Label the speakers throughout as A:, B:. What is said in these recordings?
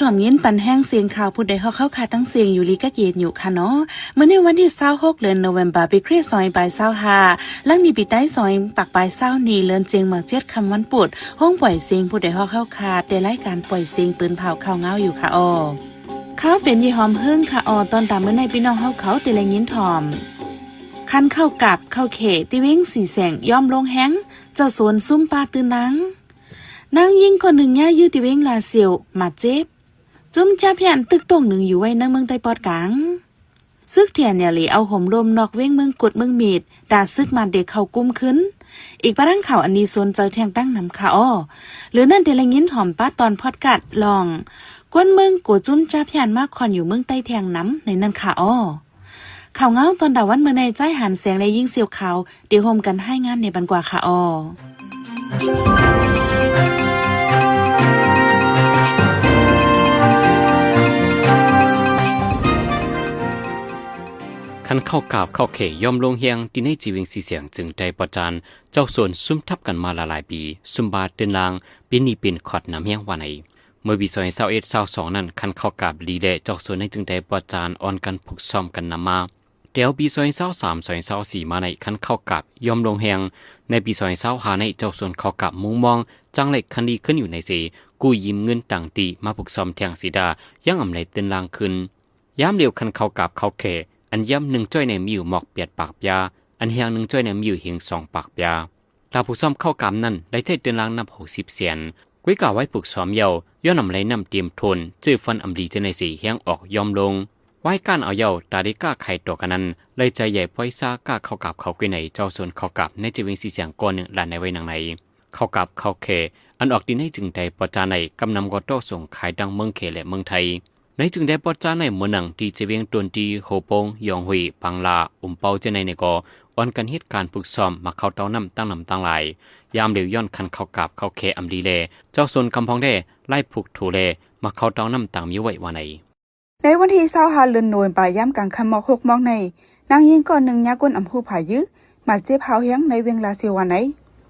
A: ถ่อมยินปันแห้งเสียงข่าวผู้ใดเข้าคาตั้งเสียงอยู่ลีกัดเย็นอยู่ค่ะเนาะเมื่อในวันที่26เดือนโนเวมเบอร์ปีคริสต์2525ลังนี้ปีใต้ซอยปักปลาย20นี้เลินเจียงเมือง7คำวันปุดห้องปล่อยเสียงผู้ใดเข้าคาได้รายการปล่อยเสียงปืนเผาข่าวเงาอยู่ค่ะเขาเป็นยี่หอมเฮิ่งค่ะตอนตามเมื่อในพี่น้องเขาเตะแรงยินถ่อมคันเข้ากับเข้าเขติวิ่งสีแสงย่อมลงแห้งเจ้าสวนซุ่มปลาตื่นนังนางยิงคนหนึ่งย่ายืดติเว้งลาเสียวมาเจ็บจุ้มจ้าพยันตึกตรงหนึ่งอยู่ไว้ในเมืองไต้ปอดกลางซึกเทียนเนี่ยเลยเอาห่มลมนอกเว้งเมืองกดเมืองมีดด่าซึกมาเด็กเขากุ้มขึ้นอีกปะรังข่าวอันนี้โซนเจอแทงตั้งนำค่ะหรือนั่นเดลังยินถ่อมป้าตอนพอดกัดลองกวนเมืองกัวจุ้มจ้าพยันมากคอนอยู่เมืองใต้แทงน้ำในนั่นค่ะข่าวเงาตอนดาวันเมื่อในใจหันแสงและยิ่งเสียวขาวเดี๋ยวโฮมกันให้งานในบันกว่าค่ะ
B: คันเข้ากาบเข้าเขยย่อมลงเฮียงดินให้จีวิงสีเสียงจึงได้ประจานเจ้าส่วนซุ่มทับกันมาหลายปีซุ่มบาดเดินลางปีนี้เป็นขอดน้ำเฮียงวันไหนเมื่อปี2021-22นั้นคันเข้ากาบลีเดเจ้าส่วนให้จึงได้ประจานอ่อนกันผูกซ้อมกันนำมาเดี๋ยวปี2023-2024มาในคันเข้ากับย่อมลงแหงในปี2025ในเจ้าส่วนเข้ากับมุงมองจังเล็กคันดีขึ้นอยู่ในสีกู้ยืมเงินต่างตีมาผูกซ้อมแทงสีดายังอำไรเต้นลางขึ้นย้ำเร็วคันเข้ากับเข้าเขอันย้ำหนึ่งจ้อยในมีอยู่หมอกเปียดปากยาอันเฮียงหนึ่งจ้อยในมีอยู่เฮียง2 ปากยาตาผูกซ้อมเข้ากำนั้นได้เทเต้นลางนับ60 เสียนกุ้ยกล่าวไว้ผูกซ้อมเยาย้อนอำไรนำเตรียมทนจื้อฟันอำลีเจในสีเฮียงออกย่อมลงไว้การเอาเยาตาได้กล้าไข่ตัวกันนั้นเลยใจใหญ่พ้อยซ่ากล้าเข้ากับเขากุ้ยในเจ้าส่วนเข้ากับในจีวิงสีเสียงก้อนหนึ่งหลานในไว้นางในเข้ากับเข้าเขอันออกดินให้จึงได้ปจาในกำนำกอโต้ส่งขายดังเมืองเขและเมืองไทยในจึงได้ปจาในเมืองหนังที่จีวิงตวนดีโฮปงยองหุยปังลาเปาเจในกออ่อนกันเหตุการณ์ฝึกซ้อมมาเข้าเต้าน้ำตั้งหลายยามเดียวย้อนคันเข้ากับเข้าเขอำดีเลเจ้าส่วนกำพองได้ไล่ผูกถูเลมาเข้าเต้าน้ำต่างมีไว้ว่า
C: ในวันที่25เดือนโนเวมเบอร์ย่ำกลางค่ำ6 โมงในนางยิงก่อนหนึ่งยากวนอำผู้ผายื้อมาเจ็บเฮาเฮียงในเวียงลาเซียววันไหน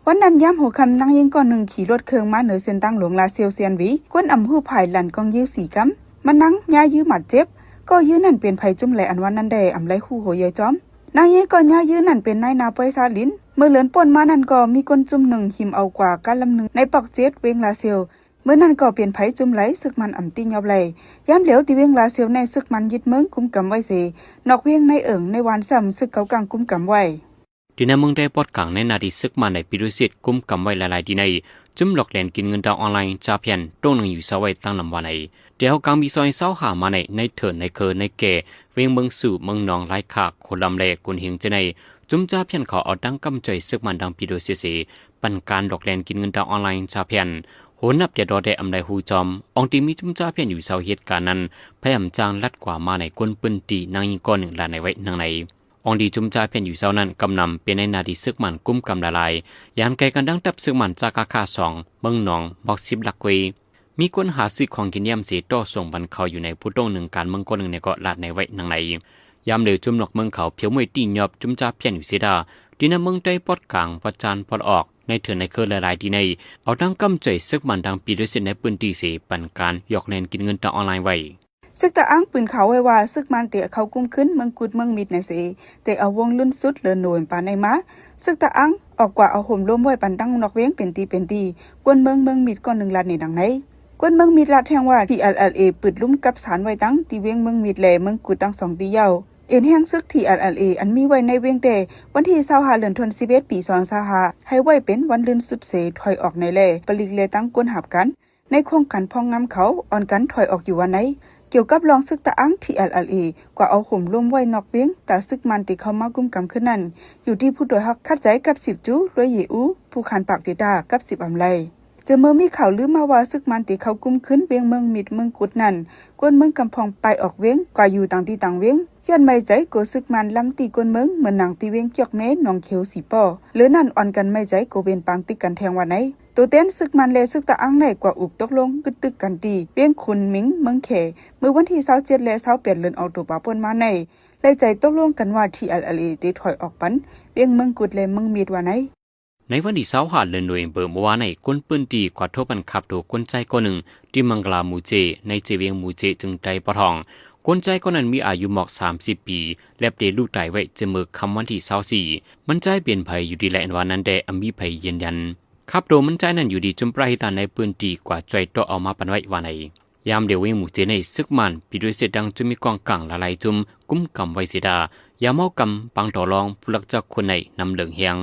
C: วันนั้นย่ำหัวคำนางยิงก่อนหนึ่งขี่รถเครื่องมาเหนือเส้นตั้งหลวงลาเซียวเซียนวีกวนอำผู้ผายหลันกองยื้อ4 กำมันนั่งย่ายื้อหมัดเจ็บก็ยื้อนั่นเป็นไผจุ่มไหลอันวันนั้นได้อำไรคู่โหยายจอมนางยิงก่อนย่ายื้อนั่นเป็นนายนาปอยซาลินเมื่อเลือนป่นมานั่นก็มีก้นจุ่มหนึ่งหิมเอากว่าการลำหนึ่งในปอกเจ็ดเวียงลาเซียวเมื่อนั้นก็เปลี่ยนไผจุ่มไหลซึกมันอ่ำติ้งยอบไหลย้ำเหลียวตีเวียงลาเซียวในซึกมันยึดเมืองกุมกำไว้เสนอกเวียงในในวันซ้ำซึกเก่ากลางกุมกำไว้
B: ดีในเมืองได้ปอดกลางในนาดีซึกมันในปีดุสิตกุมกำไว้หลายดีในจุ่มหลอกแหลนกินเงินดาวออนไลน์จ่าเพียนโต้หนึ่งอยู่เสาไว้ตั้งลำวันในเดี๋ยวกลางปี2025มาในเถินในเคอในเกเวียงเมืองสู่เมืองนองไร้ขาโคลำเลกุนเฮงเจในจุ่มจ่าเพียนขอเอาดังกำใจซึกมันดังปีดุสิตปันการหลอกแหลนกินเงินดาวออนไลน์จ่าเพียนโหนับจะรอได้อำไดหูจอมองตีมีจุ่มจ้าเพียนอยู่เสาเหตุการณ์นั้นพยายามจางลัดกว่ามาในก้นปืนตีนางยิงก้อนหนึ่งลานในไว้นางในองดีจุ่มจ้าเพียนอยู่เสานั้นกำนำเป็นในนาดีซึกมันกุ้มกำละลายยานไกลกันดังตับซึกมันจากาคา2เมืองหนองบอก10 ลักเวมีคนหาซื้อของกินย่ำสีโต้ส่งบันเขาอยู่ในผู้ต้องหนึ่งการเมืองก้นหนึ่งในเกาะลาดในไว้นางในยามเดือจุ่มหลอกเมืองเขาเพียวมวยตีหยอบจุ่มจ้าเพียนอยู่เสียดาดีนเมืองได้ปอดกลางปอดจานปอดออกในเถื่อนในเครือหลายๆดีในเอาดังกำใจซึกมันดังปีด้วยเส้นในปืนตีสีปันการหยอกเล่นกินเงินต่อออนไลน์ไว้
C: ซึกตะอ้างปืนเขาไว้ว่าซึกมันเตะเขากุ้มขึ้นเมืองกุดเมืองมิดในเสเตะเอาวงลุ่นสุดเลือนโหนปานในม้าซึกตะอ้างออกกว่าเอาห่มร่วมไว้ปันตั้งนอกเว้งเป็นตีกวนเมืองมิดก้อนหนึ่งลาดในดังไหนกวนเมืองมิดลาดแห่งว่าที่TLLAปืดลุ่มกับสารไว้ตั้งตีเว้งเมืองมิดแลเมืองกุดตั้ง2 ตีเยาเอ็นแห่งซึกTLLAอันมีไว้ในเวียงแต่วันที่25เดือนธันวาคมปี2025ให้ไว้เป็นวันลื่นสุดเสถอยออกในแลปลิกเลตั้งกวนหับกันในโครงการพองงามเขาอ่อนกันถอยออกอยู่วันไหนเกี่ยวกับรองซึกตะอังTLLAกว่าเอาห่มร่วมไว้นอกเวียงแต่ซึกมันติเข้ามากุมกำขึ้นนั่นอยู่ที่ผู้โดยฮักคัดใจกับ10จูรวยเยอูผู้ขันปากติดากับ10อำไลเจอเมื่อมีข่าวลือมาว่าซึกมันติเข้ากุมขึ้นเวียงเมืองมิดเมืองกุดนั่นกวนเมืองกำพองไปออกเวียงกว่าอยู่ต่างที่ต่างเวียงย้อนไม่ใจโกซึกมันลำตีกวนเมืองเหมือนหนังตีเวียงจอกเม้นองเขียวสีป้อหรือนั่นอ่อนกันไม่ใจโกเป็นปางติกันแทงวันไหนตัวเต้นซึกมันเลซึกตะอังไหนกว่าอุกตกลงกึดตึกกันตีเวียงคุณมิงเมืองเขเมื่อวันที่27และ28เดือนออกตุลาคมมาในเลยใจตกลงกันว่าTLLAได้ถอยออกปันเวียงเมืองกุดและเมืองมีดวันไหน
B: ในวันที่25เดือนโนเวมเบอร์เมื่อวานในคนปืนตีกว่าทบบันขับโดยคนใจคนหนึ่งที่มังกลามูเจในเจเวียงมูเจจึงใจปะทองคนใจคนนั้นมีอายุหมอก30 ปีและเดลูกตายไว้เจมือคำวันที่24มันใจเปลี่ยนภัยอยู่ดีและวันนั้นแต่มีภัยยืนยันขับโดมันใจนั้นอยู่ดีจุมปราหิตาในปืนตีกว่าใจโตเอามาปันไว้วันไหนยามเดียวเวงมูเจในซึกมันปีด้วยเสดังจุมีกองกังละลายจุมกุ้มกำไว้เสดายาเมากำปังต่อรองผู้ลักจักคนในนำเหลืองเฮียง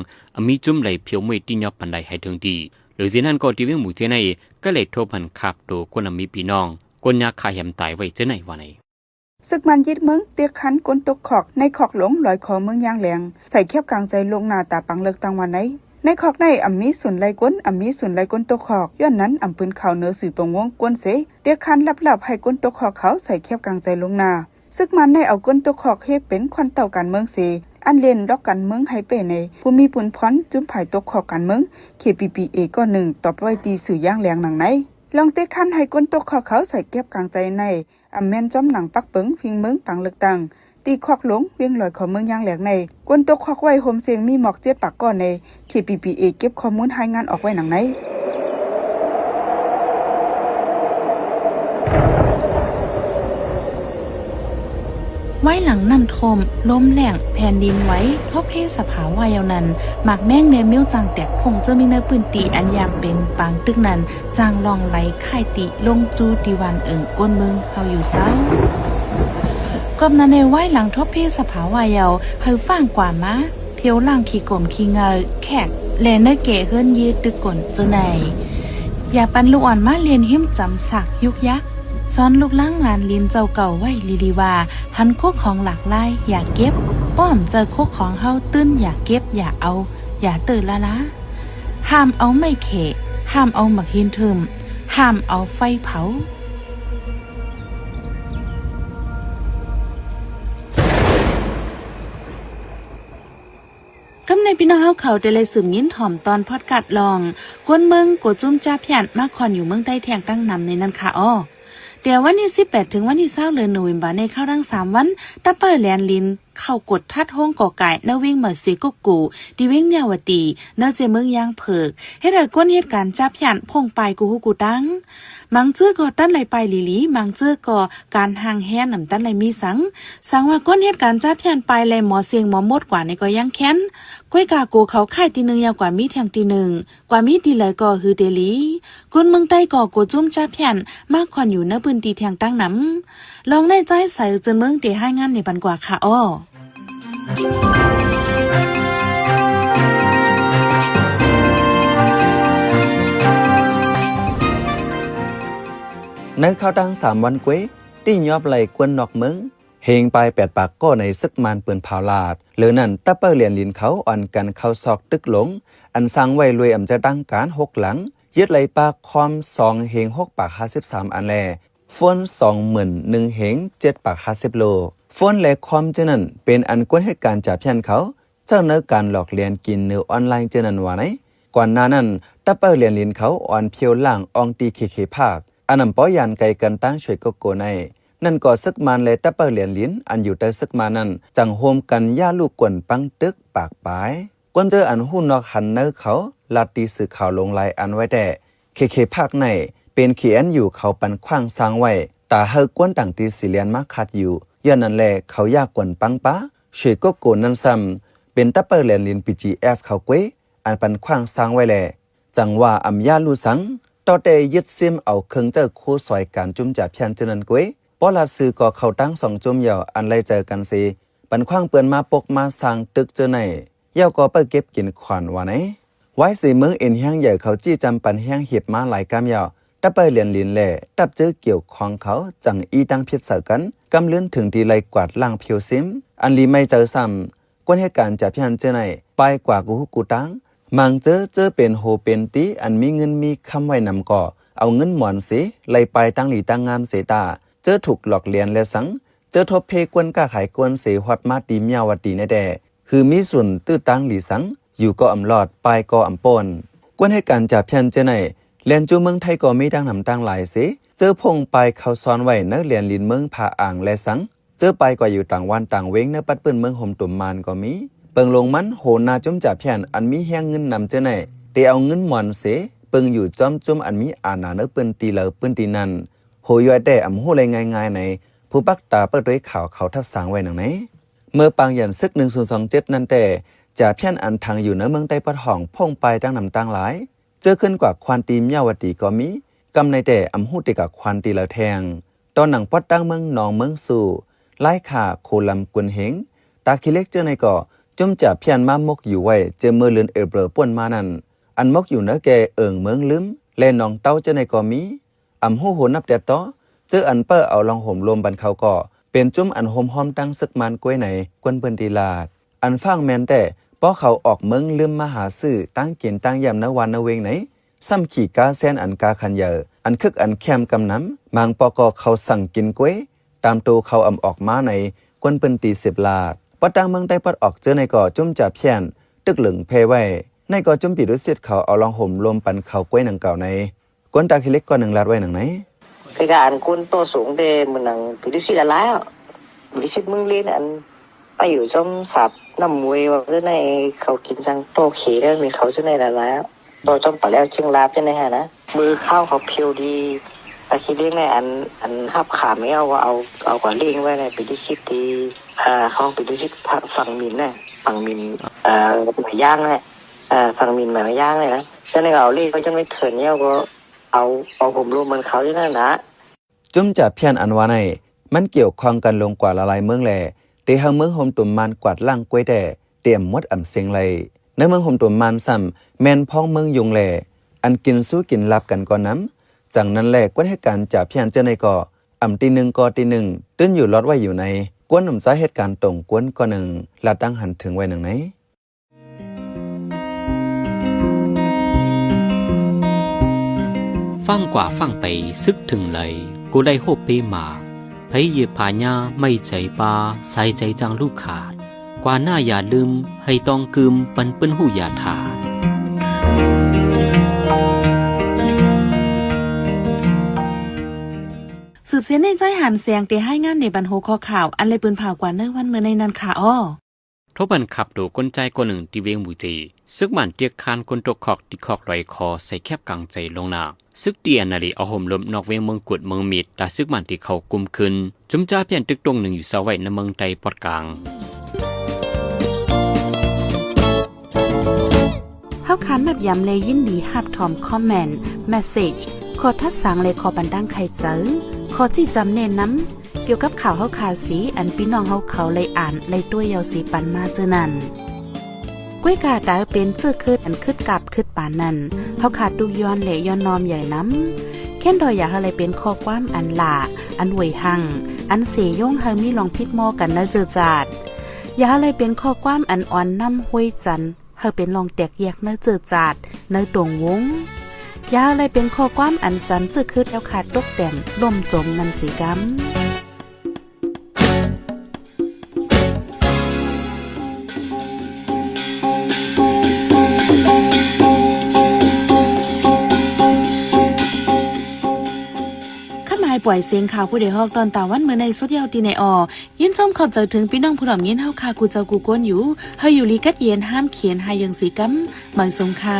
B: มีจุ่มไหลเพียวมวยที่ยอบปันไดให้ถึงดีหรือสินั้นก็ที่เวงหมู่เจในก็เลยโทบหันขับโดคนมีพี่น้องคนยาคาแหมตายไว้เจในวันไหน
C: ศึกมันยึดเมืองเตียกคันก้นตกขอกในขอกหลงลอยคอเมืองยางแหลงใส่เขียบกลางใจลงนาตาปังเลิกตังวันไหนในขอกในมีส่วนไหลก้นมีส่วนไหลก้นตกขอกย้อนนั้นปืนเข่าเนื้อสื่อตรงวงก้นเสเตียกคันลับๆให้ก้นตกขอกเขาใส่เขียบกลางใจลงนาซึกมันได้เอาก้นตกขอกเฮ็ดเป็นควันเต่ากันเมืองเสอันเล่นดอกกันเมืองไฮเป้ในผู้มีปุนพรจุ่มไผ่ตกขอกกันเมือง KPPA ก็1ต่อไปตีสื่อย่างแหลงหนังไหนลองเตะคันให้ก้นตกขอกเขาใส่เก็บกลางใจในแม่นจ้อมหนังปักเปิงพิงเมืองปังเลือกตังตีขอกหลงเวียงลอยของเมืองย่างแหลงในก้นตกขอกไว้โฮมเสียงมีหมอก7ปากก้อนใน KPPA เก็บข้อมูลให้งานออกไว้หนังไหน
A: ไว้หลังน้ำท่วมล้มแหล่งแผ่นดินไหวทบเพศสภาวายาวนั้นหมากแม่งเนมิ้วจางแตกพงเจ้ามีเนื้อปืนตีอันยามเป็นปางตึกนั้นจางลองไหลค่ายติลงจูดีวันก้นเมืองเฮาอยู่เศร้ากบนั้นในไว้หลังทบเพศสภาวายาวเฮาฟังกว่ามาเที่ยวล่างขี่กลมขี่เงยแขกแลเนื้อเก๋เฮิรนยีตึกก่นเจ้าไหนอย่าปันลูกอ่อนมาเรียนหิ้มจำสักยุกยักซ้อนลูกล้างงานลินเจ้าเก่าไว้ลีว่าหันโคกของหลากหลายอย่าเก็บป้อมเจอโคกของเฮาตื้นอย่าเก็บอย่าเอาอย่าตื่นละห้ามเอาไม่เขห้ามเอาหมักหินทึมห้ามเอาไฟเผากำในพี่น้องเฮาเขาได้เลยสืบยินถ่อมตอนพอดกัดลองกวนเมืองกดจุ้มจ้าพยันมาคอนอยู่เมืองใต้แทงตั้งนำในนั้นค่ะอ้อเดี๋ยววันที่18ถึงวันที่20เดือนโนเวมเบอร์ในเข้าทั้ง3วันตัปเปอร์แลนลินเข้ากดทัดห้องก่อไก่นวิ่งเหมือนสีกุกูดีวิ่งเมียวดีเนเจเมืองยางเผิกให้ได้ก้นเหตุการณ์จับยันพงไปกูฮูกูดังมังเจื้อก็ตั้นไหลไปลีมังเจื้อก็การห่างแห่นำตั้นไหลมีสังว่าก้นเหตุการณ์จับยันไปไหลหมอเสียงหมอมดกว่าในก็ยังแค้นก้อยกากูเขาค่ายตีหนึ่งยาวกว่ามีแทงตีหนึ่งกว่ามีดีเลยก็ฮือเดลีก้นเมืองใต้ก็กูจุ้มจับยันมากคอนอยู่ในพื้นที่แทงตั้งน้ำลองในใจใส่จนเมืองเตะให้งานในปันกว่าค่ะอ้อ
D: ในข้าวตั้ง3วันกุ้ยตี้ยอบไหลกวนนอกเมืองเฮงไป8ปากก็ในซึกมันปืนเผาลาดหรือนั่นตัปเปอร์เลียนลินเขาอ่อนกันเข้าซอกตึกหลงอันสร้างไว้รวยจะดังการ6หลังยึดไหลปากคอม2เฮง6ปาก53อันแลฝน21,000เฮง7ปาก50โลฝนและคอมเจนั้นเป็นอันกวนเหตุการณ์จับยันเขาเจ้าเนื้อการหลอกเลียนกินเนื้อออนไลน์เจนั้นว่าไหนก่อนหน้านั้นตัปเปอร์เลียนลินเขาอ่อนเพียวล่างอองตีเคภาคอันนำป้อยันไกกันตั้งช่วยก็โกในนั่นก็ซึกมันเลยตัปเปอร์เลียนลินอันอยู่แต่ซึกมานั้นจังโฮมกันย่าลูกกวนปังตึกปากปายกวนเจออันหูนอกหันเนื้อเขาลาตีสื่อข่าวลงลายอันไว้แต่เคภาคในเป็นเขียนอยู่เขาปันขว้างสร้างไว้ตาเฮกวนต่างตีสิเลียนมาคัดอยู่ย้อนนั่นแหละเขายากกวนปังป้าช่วยก็โกนั่นซ้ำเป็นตัปเปอร์เลียนลิน PGF เขาเกวอันปันขว้างสร้างไว้แลจังว่าอำยาลูสังต่อแต่ยึดซิมเอาเครื่องเจอโคสอยการจุ่มจับยันเจนันกวยป้อลาซื้อก็เข้าตั้ง2จุ่มยาวอันไล่เจอกันสิปันขว้างเปื้อนมาปกมาสร้างตึกเจอไหนยาวก็ไปเก็บกินขวัญว่าไหนไว้สิเมืองเอ็นแห้งใหญ่เขาจี้จำปันแห้งเหียบมาหลายกำยาวตับไปเรียนลินแหล่ตับเจอเกี่ยวของเขาจังอีตั้งพิษเสกันกำเลื่อนถึงดีไลกวาดล่างเพียวซิมอันลีไม่เจอซ้ำกวนเหตุการณ์จับยันเจอไหนไปกว่ากูฮุกูตังมังเจอเป็นโฮเป็นตีอันมีเงินมีคำไว้นำก่อเอาเงินหมอนสิไล่ไปตั้งหลีตั้งงามเสตาเจอถูกหลอกเลียนและสังเจอทบเพกวนก้าขายกวนเสฮอดมาตีเมียวตีในแด่คือมีส่วนตื้อตั้งหลีสังอยู่ก็อำลอดไปก็อำปนกวนเหตุการณ์จับยันเจอไหนเรียนจูเมืองไทยก็มีดังนำตั้งหลายสิเจอพงไปเขาซ้อนไว้นักเรียนลินเมืองผาอ่างและสังเจอไปกว่าอยู่ต่างวันต่างเว้งในปัดเปิ้นเมืองห่มตุ่มมานก็มีเปิ ปิงลงมันโหนาจุ้มจ่าเพียนอันมีแห้งเงินนำเจ้าไหนเตเอาเงินหมอนเสเปิงอยู่จอมจุ้มอันมีอานาเนปืนตีเหลอปืนตีนันโหยอยแต่อำหูเลยง่ายๆในผู้ปักตาเปิดด้วยข่าวเขาทัดสางไว้หนังไหนเมื่อปางยันซึก1027นั่นแต่จ่าเพียนอันทางอยู่ในเมืองใต้ปัดห้องพ่งไปตั้งนำตั้งหลายเจอขึ้นกว่าควานตีมยาวตีก็มีกำในแต่อำหูติกับควานตีละแทงตอนหนังปอดตั้งเมืองนองเมืองสู่ไล่ข่าโคลำกวนเหงตาคิเล็กเจอในก่อจุ่มจ่าเพียนมามกอยู่ไว้เจอเมื่อเลือนเอเบรป่วนมานั่นอันมกอยู่เนื้อแกเอิงเมืองลืมแลนองเต้าเจอในก่อมีอำหูโหนับแต่ต่อเจออันเปอเอาลองห่มลมบันเขาก่อเป็นจุ่มอันโฮมหอมตั้งซึกมันกล้วยไหนกวนเปิ้นตีลาดอันฟังแมนแต่ป้อเขาออกเมืองลืมมาหาซื้อตั้งเกียนตั้งยำนวันนเวงไหนซ้ำขี่กาแซนอันกาคันเยออันคึกอันแคมกำน้ำมังปอกอเขาสั่งกินกล้วยตามตัวเขาออกมาในกวนเปิ้นตี10ลาดปัดตังเมืองได้ปัดออกเจอในก่อจุ่มจ่าเพียนตึกเหลึงเพไว้ในก่อจุ่มปีดุสิตเขาเอาลองห่มลมปันเขากล้วยหนังเก่าในกวนตาคิเล็กก่อน1ลาดไว้หนังไหน
E: cái gàn quân to xuống để mình năng bị đi xịt là lái bị xịt mưng lên ăn bay ở trong sạp nằm muối hoặc dưới này khẩu kín răng to khí đó mình khẩu dưới này là lái to trong phải leo chân láp trên này hả nè mưa khao khẩu phiêu đi ta khi liên này ăn hấp khả mấy ao quả liên với này bị đi xịt thì không bị đi xịt phẳng mìn này phẳng mìn mày giang này phẳng mìn mày giang này đó cho nên ao liên có trong cái thuyền nhau cóเอาผมรู้มันเขาที่นั่นนะ
D: จุ่มจ่าเพียนอันว่าในมันเกี่ยวข้องกันลงกว่าละลายเมืองแหล่ตีเฮาเมืองโฮมตุ่มมันกวาดล่างกล้วยแต่เตรียมมดอ่ำเสียงเลยในเมืองโฮมตุ่มมันซ้ำแมนพ้องเมืองยุงแหล่อันกินสู้กินลับกันก่อนน้ำจากนั้นแหล่กวนเหตุการณ์จ่าเพียนเจอในก่ออ่ำตีหนึ่งก่อตีหนึ่งตื้นอยู่ลอดไว้อยู่ในกวนหนุ่มสาเหตุการณ์ตรงกวนก่อหนึ่งลาตั้งหันถึงไว้หนึ่งไหน
B: ฟังกว่าฟังไปซึกถึงเลยกูได้โฮปเปมาไผเหยียบผาญาไม่ใจปาใส่ใจจังลูกขาดกว่าหน้าอย่าลืมให้ต้องกึมปันเปิ้นหูอย่าถาด
A: สืบเสียในใจหันเสียงเตให้งานในบรรโหข้อข่าวอันเลยปืนเผากว่าเนื้อวันเมื่อในนั้นค่ะอ้อ
B: ทบันขับดูก้นใจคนหนึ่งที่เวียงบูจีซึกมันเตียกคานคนตกขอกติขอกลอยคอใส่แคบกลางใจลงหน้าซึกเตียนาลีเอาห่มลมนอกเวียงเมืองกุดเมืองมิดแต่ซึกมันที่เขากุมขึ้นจุมจ้าเพียนตึกตรงหนึ่งอยู่เสาไว้ในเมืองไตปอดกลาง
A: เฮาคันแบบย้ำเลยยินดีฮับทอมคอมเมนต์เมสเซจขอทัดสังเลยขอบันดังใครเจอขอจี้จำเน้นน้ำเกี่ยวกับข่าวเฮาขาสีอันพี่น้องเฮาเขาเลยอ่านเลยตัวยาวสีปันมาเจอนั่นก้วยกาดาวเป็นเจื้อคืดอันคืดกับคืดป่านนั้นเฮาขาดดูย้อนและย้อนนอมใหญ่น้ำแค่นดอยอยากอะไรเป็นข้อความอันหลาอันหวยหังอันเสียย่งเฮามีลองพิดมอกันเนเจอจาดอยากอะไรเป็นข้อความอันอ่อนน้ำห้วยจันเฮาเป็นลองแตกแยกเนเจอจาดเนตรงวงอยากอะไรเป็นข้อความอันจันเจื้อคืดแล้วขาดตกแต่นล่มจมนันสีกำปล่อยเสียงข่าวผู้ใดฮอกตอนตาวันเมื่อในสุดยาวตีในอยินส้มขอบใจถึงพี่น้องผู้หลอมยินเฮาคากูเจ้ากูก้นอยู่เฮาอยู่ลีกัดเย็นห้ามเขียนหายังสีกำหมายสงค่ะ